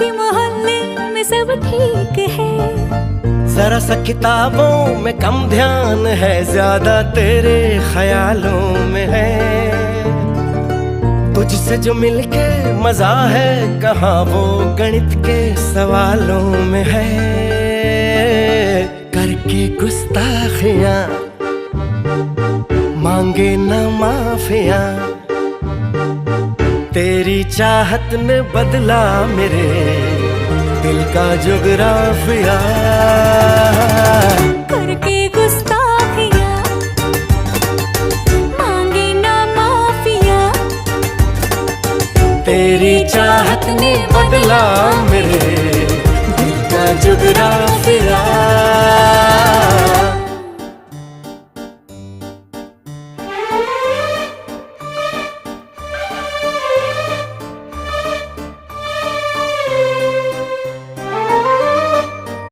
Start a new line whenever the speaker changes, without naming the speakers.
बाकी मोहल्ले में सब ठीक है।
जरा सा किताबों में कम ध्यान है, ज्यादा तेरे ख्यालों में है। तुझसे जो मिलके मजा है, कहाँ वो गणित के सवालों में है। करके गुस्ताखियां मांगे न माफियां, तेरी चाहत ने बदला मेरे दिल का जुगराफिया।
करके गुस्ताखियां मांगे ना माफिया,
तेरी चाहत ने बदला मेरे दिल का जुगराफिया।